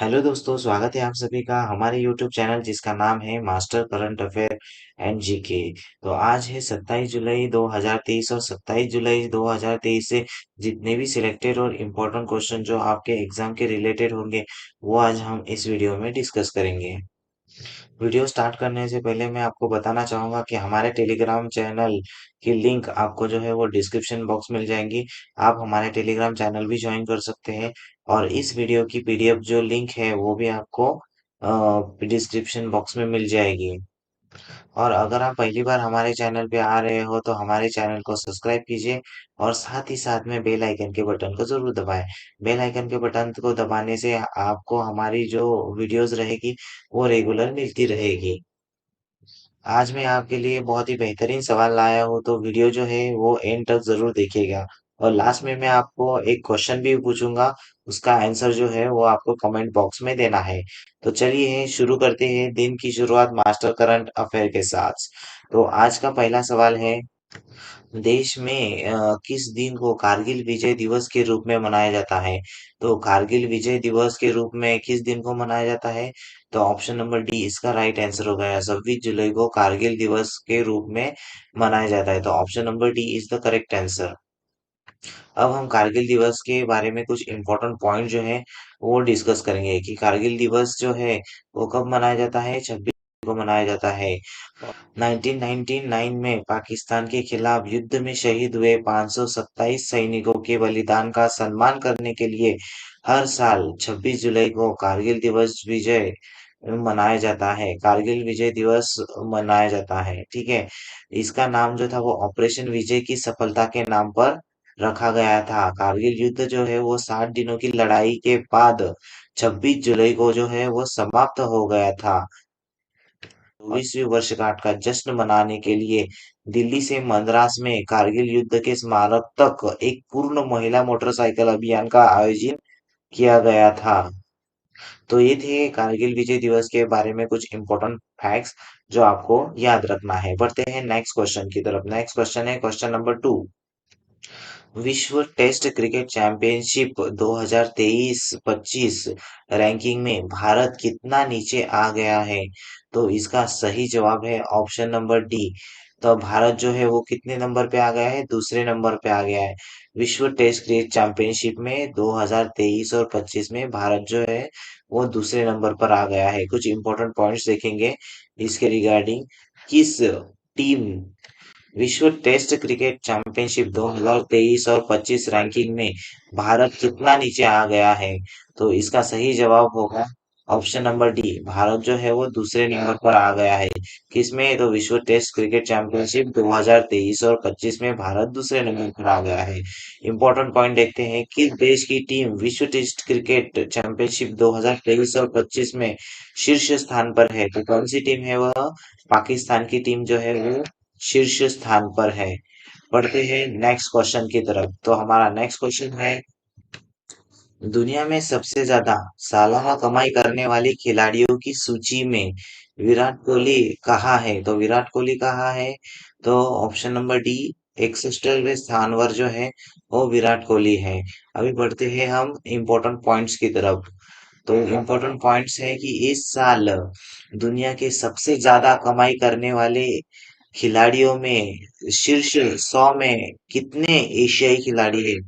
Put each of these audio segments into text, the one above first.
Hello दोस्तों, स्वागत है आप सभी का हमारे यूट्यूब चैनल जिसका नाम है master current affair and GK. तो आज है 27 जुलाई 2023 और 27 जुलाई 2023 से जितने भी सिलेक्टेड और इम्पोर्टेंट क्वेश्चन जो आपके एग्जाम के रिलेटेड होंगे वो आज हम इस वीडियो में डिस्कस करेंगे। वीडियो स्टार्ट करने से पहले मैं आपको बताना चाहूंगा कि हमारे टेलीग्राम चैनल की लिंक आपको जो है वो डिस्क्रिप्शन बॉक्स मिल जाएंगी। आप हमारे टेलीग्राम चैनल भी ज्वाइन कर सकते हैं और इस वीडियो की पीडीएफ जो लिंक है वो भी आपको डिस्क्रिप्शन बॉक्स में मिल जाएगी। और अगर आप पहली बार हमारे चैनल पे आ रहे हो तो हमारे चैनल को सब्सक्राइब कीजिए और साथ ही साथ में बेल आइकन के बटन को जरूर दबाएं। बेल आइकन के बटन को दबाने से आपको हमारी जो वीडियोस रहेगी वो रेगुलर मिलती रहेगी। आज मैं आपके लिए बहुत ही बेहतरीन सवाल लाया हूँ तो वीडियो जो है वो एंड तक जरूर देखिएगा। और लास्ट में मैं आपको एक क्वेश्चन भी पूछूंगा, उसका आंसर जो है वो आपको कमेंट बॉक्स में देना है। तो चलिए शुरू करते हैं दिन की शुरुआत मास्टर करंट अफेयर के साथ। तो आज का पहला सवाल है, देश में किस दिन को कारगिल विजय दिवस के रूप में मनाया जाता है? तो कारगिल विजय दिवस के रूप में किस दिन को मनाया जाता है? तो ऑप्शन नंबर डी इसका राइट आंसर हो गया। 26 जुलाई को कारगिल दिवस के रूप में मनाया जाता है। तो option number D is the correct answer. अब हम कारगिल दिवस के बारे में कुछ इम्पोर्टेंट पॉइंट जो है वो डिस्कस करेंगे कि कारगिल दिवस जो है वो कब मनाया जाता है। 26 को मनाया जाता है। 1999 में पाकिस्तान के खिलाफ युद्ध में शहीद हुए 527 सैनिकों के बलिदान का सम्मान करने के लिए हर साल 26 जुलाई को कारगिल दिवस विजय मनाया जाता है। कारगिल विजय दिवस मनाया जाता है, ठीक है। इसका नाम जो था वो ऑपरेशन विजय की सफलता के नाम पर रखा गया था। कारगिल युद्ध जो है वो 60 दिनों की लड़ाई के बाद 26 जुलाई को जो है वो समाप्त हो गया था। 24वीं वर्षगांठ का जश्न मनाने के लिए दिल्ली से मद्रास में कारगिल युद्ध के स्मारक तक एक पूर्ण महिला मोटरसाइकिल अभियान का आयोजन किया गया था। तो ये थे कारगिल विजय दिवस के बारे में कुछ इम्पोर्टेंट फैक्ट्स जो आपको याद रखना है। बढ़ते हैं नेक्स्ट क्वेश्चन की तरफ। नेक्स्ट क्वेश्चन है क्वेश्चन नंबर 2। विश्व टेस्ट क्रिकेट चैंपियनशिप 2023-25 रैंकिंग में भारत कितना नीचे आ गया है? तो इसका सही जवाब है ऑप्शन नंबर डी। तो भारत जो है वो कितने नंबर पे आ गया है? दूसरे नंबर पे आ गया है। विश्व टेस्ट क्रिकेट चैंपियनशिप में 2023 और 25 में भारत जो है वो दूसरे नंबर पर आ गया है। कुछ इंपॉर्टेंट पॉइंट्स देखेंगे इसके रिगार्डिंग। किस टीम विश्व टेस्ट क्रिकेट चैंपियनशिप 2023 और 25 रैंकिंग में भारत कितना नीचे आ गया है? तो इसका सही जवाब होगा ऑप्शन नंबर डी। भारत जो है वो दूसरे नंबर पर आ गया है। किसमें? तो विश्व टेस्ट क्रिकेट चैंपियनशिप 2023 और 25 में भारत दूसरे नंबर पर आ गया है। इंपॉर्टेंट पॉइंट देखते हैं, किस देश की टीम विश्व टेस्ट क्रिकेट चैंपियनशिप 2023 और 25 में शीर्ष स्थान पर है? तो कौन सी टीम है वह? पाकिस्तान की टीम जो है वो शीर्ष स्थान पर है। बढ़ते हैं नेक्स्ट क्वेश्चन की तरफ। तो हमारा नेक्स्ट क्वेश्चन है, दुनिया में सबसे ज्यादा सालाना कमाई करने वाले खिलाड़ियों की सूची में विराट कोहली कहाँ है? तो विराट कोहली कहाँ है? तो ऑप्शन नंबर डी 61वें स्थान पर जो है वो विराट कोहली है। अभी बढ़ते हैं हम इम्पोर्टेंट पॉइंट्स की तरफ। तो इम्पोर्टेंट पॉइंट्स है कि इस साल दुनिया के सबसे ज्यादा कमाई करने वाले खिलाड़ियों में शीर्ष 100 में कितने एशियाई खिलाड़ी हैं?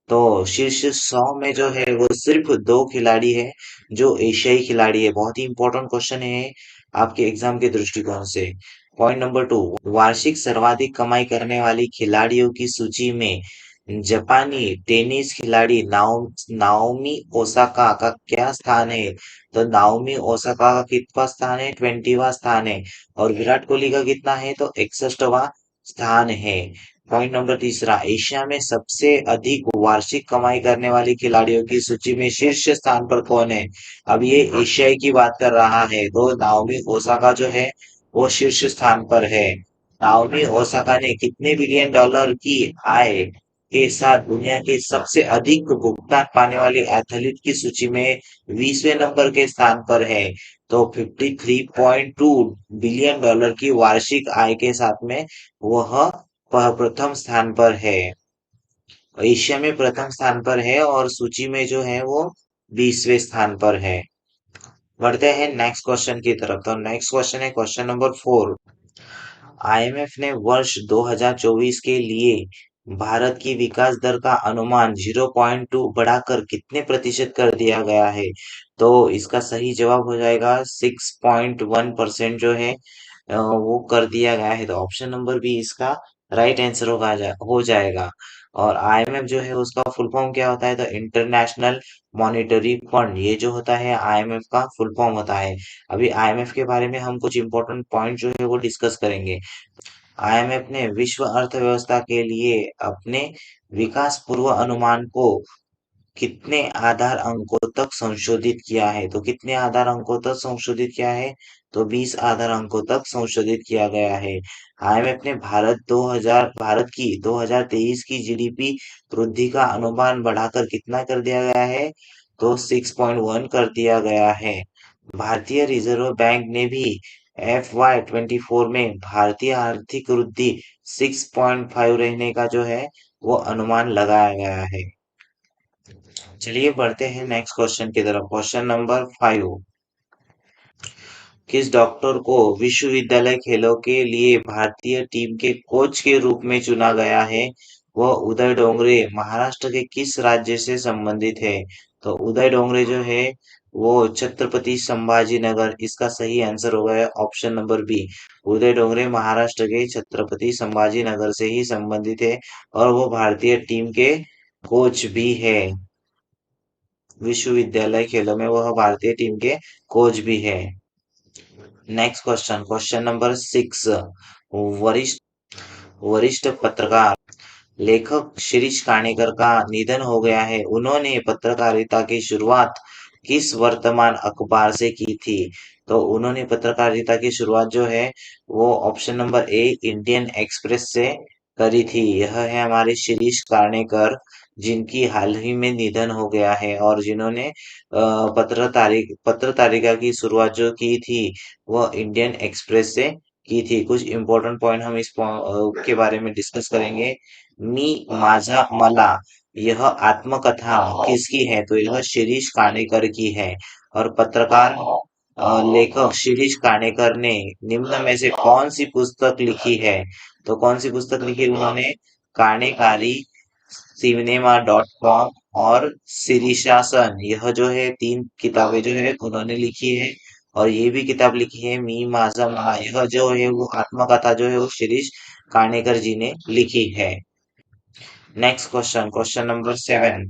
तो शीर्ष 100 में जो है वो सिर्फ दो खिलाड़ी है जो एशियाई खिलाड़ी है। बहुत ही इंपॉर्टेंट क्वेश्चन है आपके एग्जाम के दृष्टिकोण से। पॉइंट नंबर 2, वार्षिक सर्वाधिक कमाई करने वाली खिलाड़ियों की सूची में जापानी टेनिस खिलाड़ी नाओमी ओसाका का क्या स्थान है? तो नाओमी ओसाका का कितना स्थान है? 20वां स्थान है। और विराट कोहली का कितना है? तो 61वां स्थान है। पॉइंट नंबर तीसरा, एशिया में सबसे अधिक वार्षिक कमाई करने वाले खिलाड़ियों की सूची में शीर्ष स्थान पर कौन है? अब ये एशियाई की बात कर रहा है तो नाओमी ओसाका जो है वो शीर्ष स्थान पर है। नाओमी ओसाका ने कितने बिलियन डॉलर की आय के साथ दुनिया के सबसे अधिक भुगतान पाने वाले एथलीट की सूची में 20वें नंबर के स्थान पर है। तो 53.2 बिलियन डॉलर की वार्षिक आय के साथ में वह प्रथम स्थान पर है। एशिया में प्रथम स्थान पर है और सूची में जो है वो 20वें स्थान पर है। बढ़ते हैं नेक्स्ट क्वेश्चन की तरफ। तो नेक्स्ट क्वेश्चन है क्वेश्चन नंबर 4। आईएमएफ ने वर्ष 2024 के लिए भारत की विकास दर का अनुमान 0.2 बढ़ाकर कितने प्रतिशत कर दिया गया है? तो इसका सही जवाब हो जाएगा 6.1% जो है वो कर दिया गया है। तो ऑप्शन नंबर बी इसका राइट आंसर हो जाएगा। और आईएमएफ जो है उसका फुल फॉर्म क्या होता है? तो इंटरनेशनल मॉनेटरी फंड, ये जो होता है आईएमएफ का फुल फॉर्म होता है। अभी आईएमएफ के बारे में हम कुछ इंपॉर्टेंट पॉइंट जो है वो डिस्कस करेंगे। आईएमएफ ने विश्व अर्थव्यवस्था के लिए अपने विकास पूर्व अनुमान को कितने आधार अंकों तक संशोधित किया है? तो कितने आधार अंकों तक संशोधित किया है? तो 20 आधार अंकों तक संशोधित किया गया है। आईएमएफ ने भारत की 2023 की जीडीपी वृद्धि का अनुमान बढ़ाकर कितना कर दिया गया है? तो 6.1 कर दिया गया है। भारतीय रिजर्व बैंक ने भी FY24 में भारतीय आर्थिक वृद्धि 6.5 रहने का जो है वो अनुमान लगाया गया है। चलिए बढ़ते हैं नेक्स्ट क्वेश्चन की तरफ। Question number 5। किस डॉक्टर को विश्वविद्यालय खेलों के लिए भारतीय टीम के कोच के रूप में चुना गया है? वह उदय डोंगरे महाराष्ट्र के किस राज्य से संबंधित है? तो उदय डोंगरे जो है वो छत्रपति संभाजी नगर, इसका सही आंसर होगा ऑप्शन नंबर बी। उदय डोंगरे महाराष्ट्र के छत्रपति संभाजी नगर से ही संबंधित है और वो भारतीय टीम के कोच भी है। विश्वविद्यालय खेलों में वह भारतीय टीम के कोच भी है। Next question, question number 6। वरिष्ठ वरिष्ठ पत्रकार लेखक शिरीष काणेकर का निधन हो गया है। उन्होंने पत्रकारिता की शुरुआत किस वर्तमान अखबार से की थी? तो उन्होंने पत्रकारिता की शुरुआत जो है वो option number A Indian express से करी थी। यह है हमारे शिरीष काणेकर, जिनकी हाल ही में निधन हो गया है और जिन्होंने पत्रकारिता की शुरुआत जो की थी वह इंडियन एक्सप्रेस से की थी। कुछ इंपॉर्टेंट पॉइंट हम के बारे में डिस्कस करेंगे। मी माझा मला, यह आत्मकथा किसकी है? तो यह शिरीष काणेकर की है। और पत्रकार लेखक शिरीष काणेकर ने निम्न में से कौन सी पुस्तक लिखी है? तो कौन सी पुस्तक लिखी उन्होंने? काणेकारी, सिनेमा.com और शिरीषासन, यह जो है तीन किताबें जो है उन्होंने लिखी है। और ये भी किताब लिखी है मी माझा मला, यह जो है वो आत्मकथा जो है वो शिरीष काणेकर जी ने लिखी है। Next question, question number 7।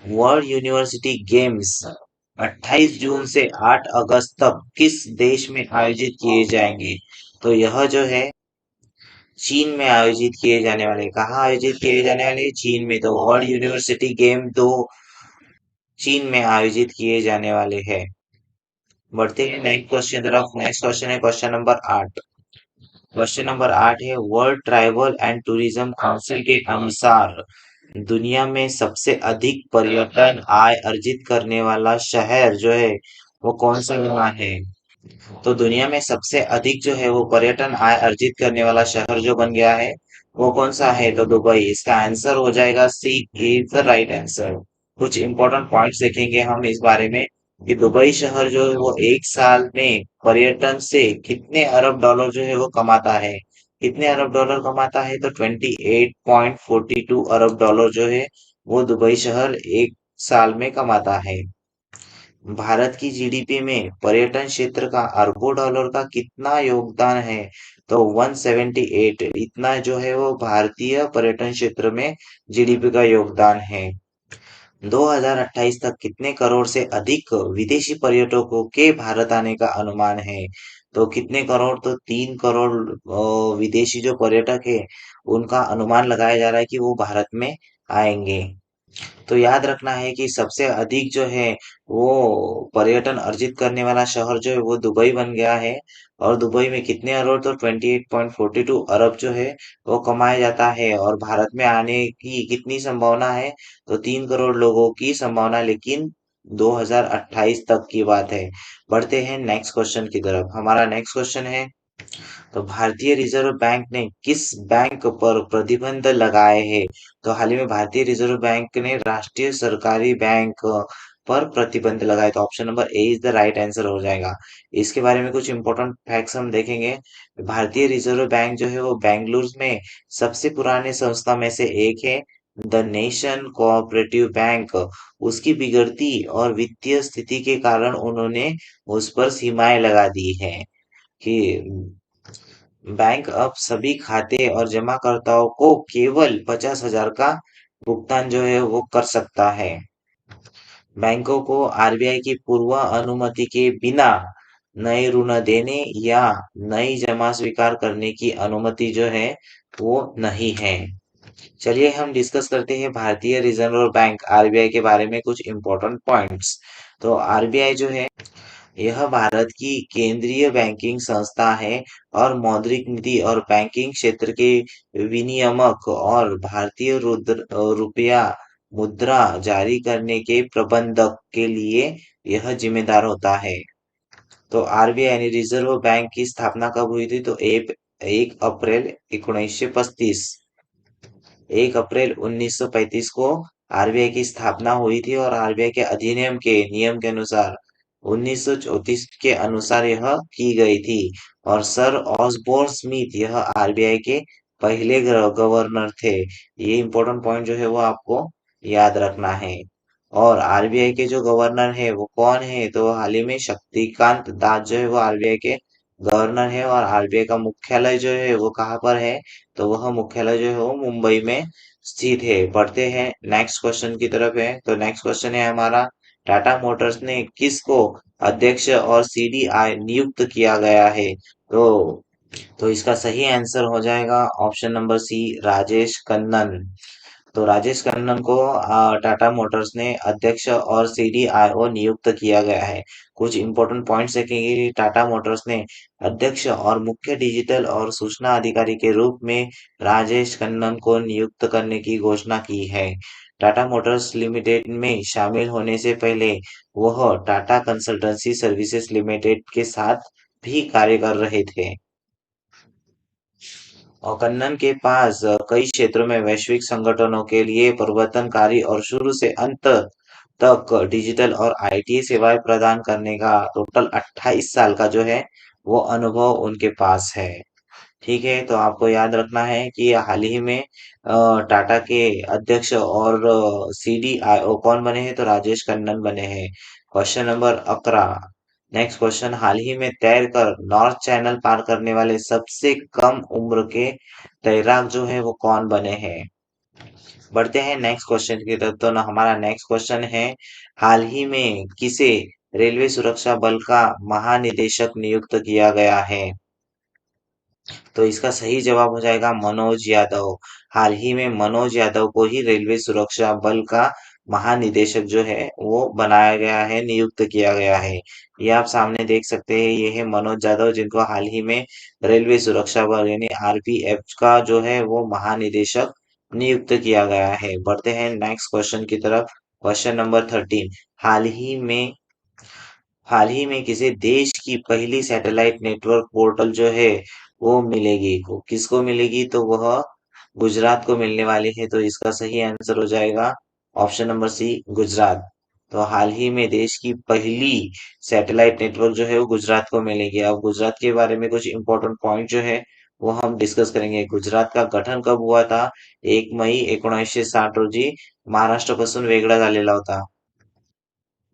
World university games 28 जून से 8 अगस्त तक किस देश में आयोजित किए जाएंगे? तो यह जो है चीन में आयोजित किए जाने वाले। कहाँ आयोजित किए जाने वाले? चीन में। तो वर्ल्ड यूनिवर्सिटी गेम दो चीन में आयोजित किए जाने वाले हैं। बढ़ते हैं नेक्स्ट क्वेश्चन तरफ। नेक्स्ट क्वेश्चन है क्वेश्चन नंबर 8। क्वेश्चन नंबर 8 है world travel and tourism council के अनुसार दुनिया में सबसे अधिक पर्यटन आय अर्जित करने वाला शहर जो है वो कौन सा बना है? तो दुनिया में सबसे अधिक जो है वो पर्यटन आय अर्जित करने वाला शहर जो बन गया है वो कौन सा है? तो दुबई। इसका आंसर हो जाएगा सी, इज द राइट आंसर। कुछ इंपॉर्टेंट पॉइंट्स देखेंगे हम इस बारे में कि दुबई शहर जो है वो एक साल में पर्यटन से कितने अरब डॉलर जो है वो कमाता है। कितने अरब डॉलर कमाता है? तो 28.42 अरब डॉलर जो है वो दुबई शहर एक साल में कमाता है। भारत की जीडीपी में पर्यटन क्षेत्र का अरबों डॉलर का कितना योगदान है? तो 178, इतना जो है वो भारतीय पर्यटन क्षेत्र में जीडीपी का योगदान है। 2028 तक कितने करोड़ से अधिक विदेशी पर्यटकों के भारत आने का अनुमान है? तो कितने करोड़? तो 3 करोड़ विदेशी जो पर्यटक है उनका अनुमान लगाया जा रहा है कि वो भारत में आएंगे। तो याद रखना है कि सबसे अधिक जो है वो पर्यटन अर्जित करने वाला शहर जो है वो दुबई बन गया है। और दुबई में कितने अरब? तो 28.42 अरब जो है वो कमाया जाता है। और भारत में आने की कितनी संभावना है? तो 3 करोड़ लोगों की संभावना, लेकिन 2028 तक की बात है। बढ़ते हैं नेक्स्ट क्वेश्चन की तरफ। हमारा नेक्स्ट क्वेश्चन है तो भारतीय रिजर्व बैंक ने किस बैंक पर प्रतिबंध लगाए हैं? तो हाल ही में भारतीय रिजर्व बैंक ने राष्ट्रीय सरकारी बैंक पर प्रतिबंध लगाए, तो option number A is the right answer हो जाएगा। इसके बारे में कुछ इंपॉर्टेंट फैक्ट्स हम देखेंगे। भारतीय रिजर्व बैंक जो है वो बेंगलुरु में सबसे पुराने संस्था में से एक है। द नेशन कोऑपरेटिव बैंक उसकी बिगड़ती और वित्तीय स्थिति के कारण उन्होंने उस पर सीमाएं लगा दी है कि बैंक अब सभी खाते और जमाकर्ताओं को केवल 50,000 का भुगतान जो है वो कर सकता है। बैंकों को आरबीआई की पूर्व अनुमति के बिना नए ऋण देने या नई जमा स्वीकार करने की अनुमति जो है वो नहीं है। चलिए हम डिस्कस करते हैं भारतीय रिजर्व बैंक आरबीआई के बारे में कुछ इंपॉर्टेंट पॉइंट्स। तो आरबीआई जो है यह भारत की केंद्रीय बैंकिंग संस्था है और मौद्रिक नीति और बैंकिंग क्षेत्र के विनियामक और भारतीय रुपया मुद्रा जारी करने के प्रबंधक के लिए यह जिम्मेदार होता है। तो आरबीआई यानी रिजर्व बैंक की स्थापना कब हुई थी? तो 1 अप्रैल 1935। 1 अप्रैल 1935 को आरबीआई की स्थापना हुई थी और आरबीआई के अधिनियम के नियम के अनुसार 1934 के अनुसार यह की गई थी। और सर ऑसबोर्न स्मिथ यह आरबीआई के पहले गवर्नर थे। ये इंपॉर्टेंट पॉइंट जो है वो आपको याद रखना है। और आरबीआई के जो गवर्नर है वो कौन है? तो हाल ही में शक्तिकांत दास जो है वो आरबीआई के गवर्नर है। और आरबीआई का मुख्यालय जो है वो कहाँ पर है? तो वह मुख्यालय जो है वो मुंबई में स्थित है। बढ़ते हैं नेक्स्ट क्वेश्चन की तरफ है। तो नेक्स्ट क्वेश्चन है हमारा, टाटा मोटर्स ने किसको अध्यक्ष और सीडीआई नियुक्त किया गया है? तो इसका सही आंसर हो जाएगा option number C, Rajesh Kannan. तो राजेश कन्नन को टाटा मोटर्स ने अध्यक्ष और सीडीआईओ नियुक्त किया गया है। कुछ इंपॉर्टेंट पॉइंट्स देखेंगे कि टाटा मोटर्स ने अध्यक्ष और मुख्य डिजिटल और सूचना अधिकारी के रूप में राजेश कन्नन को नियुक्त करने की घोषणा की है। टाटा मोटर्स लिमिटेड में शामिल होने से पहले वह टाटा कंसल्टेंसी सर्विसेज लिमिटेड के साथ भी कार्य कर रहे थे। और कन्नन के पास कई क्षेत्रों में वैश्विक संगठनों के लिए परिवर्तनकारी और शुरू से अंत तक डिजिटल और आईटी सेवाएं प्रदान करने का टोटल 28 साल का जो है वो अनुभव उनके पास है। ठीक है, तो आपको याद रखना है कि हाल ही में टाटा के अध्यक्ष और सीडीआईओ कौन बने हैं? तो राजेश कन्नन बने हैं। Question number 11। नेक्स्ट क्वेश्चन, हाल ही में तैरकर नॉर्थ चैनल पार करने वाले सबसे कम उम्र के तैराक जो है वो कौन बने हैं? बढ़ते हैं नेक्स्ट क्वेश्चन की तरफ। तो ना हमारा नेक्स्ट क्वेश्चन है, हाल ही में किसे रेलवे सुरक्षा बल का महानिदेशक नियुक्त किया गया है? तो इसका सही जवाब हो जाएगा मनोज यादव। हाल ही में मनोज यादव को ही रेलवे सुरक्षा बल का महानिदेशक जो है वो बनाया गया है, नियुक्त किया गया है। ये आप सामने देख सकते हैं, ये है मनोज यादव जिनको हाल ही में रेलवे सुरक्षा बल यानी आरपीएफ का जो है वो महानिदेशक नियुक्त किया गया है। बढ़ते हैं नेक्स्ट क्वेश्चन की तरफ। Question number 13। हाल ही में हाल ही में किसी देश की पहली सैटेलाइट नेटवर्क पोर्टल जो है वो मिलेगी, को किसको मिलेगी? तो वह गुजरात को मिलने वाली है। तो इसका सही आंसर हो जाएगा ऑप्शन नंबर सी, गुजरात। तो हाल ही में देश की पहली सैटेलाइट नेटवर्क जो है वो गुजरात को मिलेगी। अब गुजरात के बारे में कुछ इंपॉर्टेंट पॉइंट जो है वो हम डिस्कस करेंगे। गुजरात का गठन कब हुआ था? 1 मई 1960 रोजी महाराष्ट्रापासून वेगळा झालेला होता।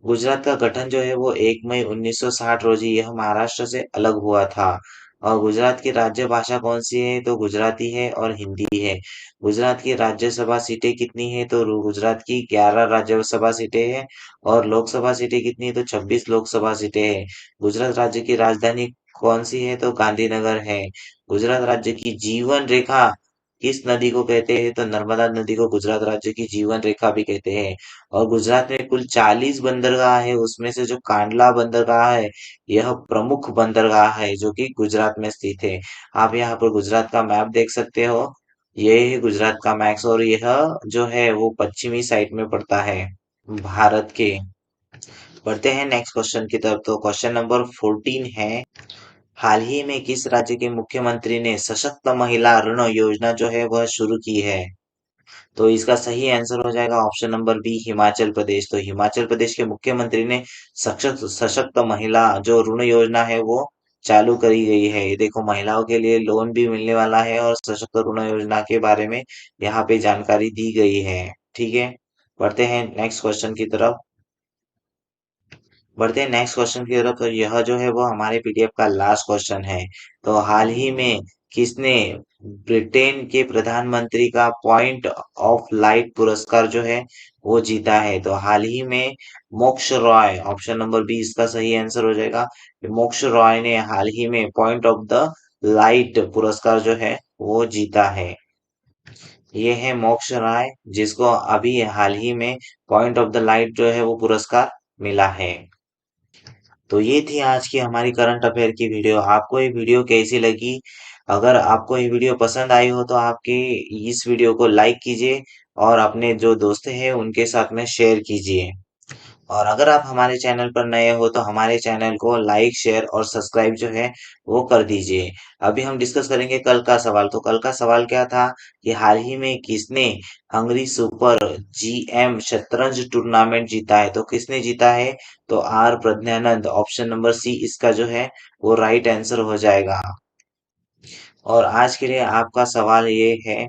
गुजरात का गठन जो है वो 1 मई 1960 रोजी यह महाराष्ट्र से अलग हुआ था। और गुजरात की राज्य भाषा कौन सी है? तो गुजराती है और हिंदी है। गुजरात की राज्यसभा सीटें कितनी है? तो गुजरात की 11 राज्यसभा सीटें हैं। और लोकसभा सीटें कितनी है? तो 26 लोकसभा सीटें हैं। गुजरात राज्य की राजधानी कौन सी है? तो गांधीनगर है। गुजरात राज्य की जीवन रेखा किस नदी को कहते हैं? तो नर्मदा नदी को गुजरात राज्य की जीवन रेखा भी कहते हैं। और गुजरात में कुल 40 बंदरगाह है, उसमें से जो कांडला बंदरगाह है यह प्रमुख बंदरगाह है जो कि गुजरात में स्थित है। आप यहाँ पर गुजरात का मैप देख सकते हो। ये है गुजरात का मैक्स और यह जो है वो पश्चिमी साइड में पड़ता है भारत के। बढ़ते हैं नेक्स्ट क्वेश्चन की तरफ। तो क्वेश्चन नंबर 14 है, हाल ही में किस राज्य के मुख्यमंत्री ने सशक्त महिला ऋण योजना जो है वह शुरू की है? तो इसका सही आंसर हो जाएगा option number B Himachal Pradesh. तो हिमाचल प्रदेश के मुख्यमंत्री ने सशक्त सशक्त महिला जो ऋण योजना है वो चालू करी गई है। ये देखो महिलाओं के लिए लोन भी मिलने वाला है और सशक्त ऋण योजना के बारे में यहाँ पे जानकारी दी गई है। ठीक है, बढ़ते हैं नेक्स्ट क्वेश्चन की तरफ। बढ़ते हैं नेक्स्ट क्वेश्चन की तरफ। तो यह जो है वो हमारे पीडीएफ का लास्ट क्वेश्चन है। तो हाल ही में किसने ब्रिटेन के प्रधानमंत्री का पॉइंट ऑफ लाइट पुरस्कार जो है वो जीता है? तो हाल ही में मोक्ष रॉय, ऑप्शन नंबर बी इसका सही आंसर हो जाएगा। मोक्ष रॉय ने हाल ही में पॉइंट ऑफ द लाइट पुरस्कार जो है वो जीता है। ये है मोक्ष राय, जिसको अभी हाल ही में पॉइंट ऑफ द लाइट जो है वो पुरस्कार मिला है। तो ये थी आज की हमारी करंट अफेयर की वीडियो। आपको ये वीडियो कैसी लगी? अगर आपको ये वीडियो पसंद आई हो तो आपके इस वीडियो को लाइक कीजिए और अपने जो दोस्त हैं उनके साथ में शेयर कीजिए। और अगर आप हमारे चैनल पर नए हो तो हमारे चैनल को लाइक शेयर और सब्सक्राइब जो है वो कर दीजिए। अभी हम डिस्कस करेंगे कल का सवाल। तो कल का सवाल क्या था कि हाल ही में किसने हंगरी सुपर जीएम शतरंज टूर्नामेंट जीता है? तो किसने जीता है? तो R Praggnanandhaa, option number C इसका जो है वो राइट आंसर हो जाएगा। और आज के लिए आपका सवाल ये है,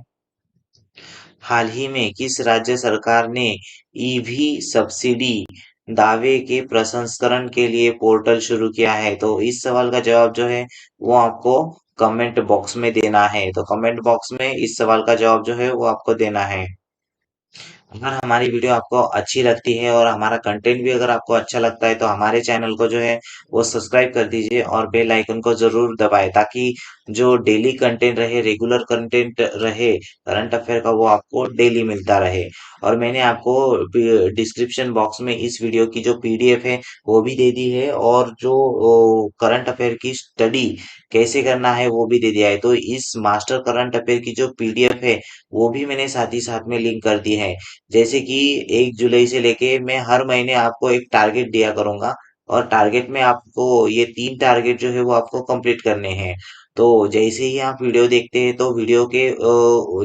हाल ही में किस राज्य सरकार ने ईवी सब्सिडी दावे के प्रसंस्करण के लिए पोर्टल शुरू किया है? तो इस सवाल का जवाब जो है वो आपको कमेंट बॉक्स में देना है। तो कमेंट बॉक्स में इस सवाल का जवाब जो है वो आपको देना है। अगर हमारी वीडियो आपको अच्छी लगती है और हमारा कंटेंट भी अगर आपको अच्छा लगता है तो हमारे चैनल को जो है वो सब्सक्राइब कर दीजिए और बेल आइकन को जरूर दबाएं, ताकि जो डेली कंटेंट रहे, रेगुलर कंटेंट रहे करंट अफेयर का, वो आपको डेली मिलता रहे। और मैंने आपको डिस्क्रिप्शन बॉक्स में इस वीडियो की जो पीडीएफ है वो भी दे दी है, और जो करंट अफेयर की स्टडी कैसे करना है वो भी दे दिया है। तो इस मास्टर करंट अफेयर की जो पीडीएफ है वो भी मैंने साथ ही साथ में लिंक कर दी है। जैसे कि 1 जुलाई से लेके मैं हर महीने आपको एक टारगेट दिया करूंगा, और टारगेट में आपको ये 3 टारगेट जो है वो आपको कंप्लीट करने हैं। तो जैसे ही आप वीडियो देखते हैं तो वीडियो के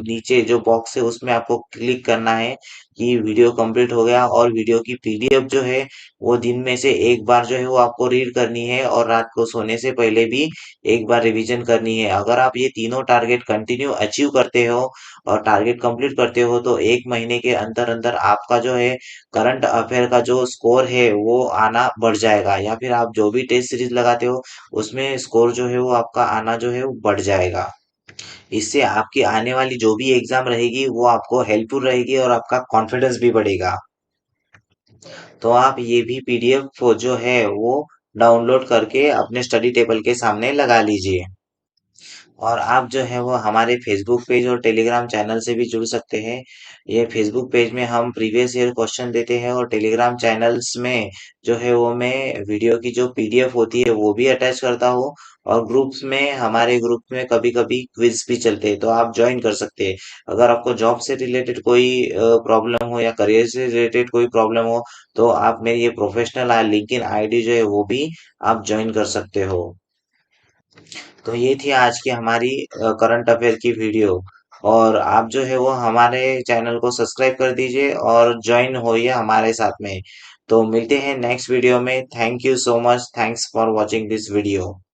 नीचे जो बॉक्स है उसमें आपको क्लिक करना है कि वीडियो कंप्लीट हो गया, और वीडियो की पीडीएफ जो है वो दिन में से एक बार जो है वो आपको रीड करनी है, और रात को सोने से पहले भी एक बार रिवीजन करनी है। अगर आप ये तीनों टारगेट कंटिन्यू अचीव करते हो और टारगेट कंप्लीट करते हो तो 1 महीने के अंदर अंदर आपका जो है करंट अफेयर का जो स्कोर है वो आना बढ़ जाएगा, या फिर आप जो भी टेस्ट सीरीज लगाते हो उसमें स्कोर जो है वो आपका आना जो है वो बढ़ जाएगा। इससे आपकी आने वाली जो भी एग्जाम रहेगी वो आपको हेल्पफुल रहेगी और आपका कॉन्फिडेंस भी बढ़ेगा। तो आप ये भी पीडीएफ जो है वो डाउनलोड करके अपने स्टडी टेबल के सामने लगा लीजिए। और आप जो है वो हमारे फेसबुक पेज और टेलीग्राम चैनल से भी जुड़ सकते हैं। ये फेसबुक पेज में हम प्रीवियस ईयर क्वेश्चन देते हैं, और टेलीग्राम चैनल्स में जो है वो मैं वीडियो की जो पीडीएफ होती है वो भी अटैच करता हूँ। और ग्रुप्स में, हमारे ग्रुप में कभी कभी क्विज भी चलते हैं, तो आप ज्वाइन कर सकते हैं। अगर आपको जॉब से रिलेटेड कोई प्रॉब्लम हो या करियर से रिलेटेड कोई प्रॉब्लम हो तो आप मेरी ये प्रोफेशनल लिंक्डइन आईडी जो है वो भी आप ज्वाइन कर सकते हो। तो ये थी आज की हमारी करंट अफेयर की वीडियो। और आप जो है वो हमारे चैनल को सब्सक्राइब कर दीजिए और ज्वाइन होइए हमारे साथ में। तो मिलते हैं नेक्स्ट वीडियो में। Thank you so much, thanks for watching this video.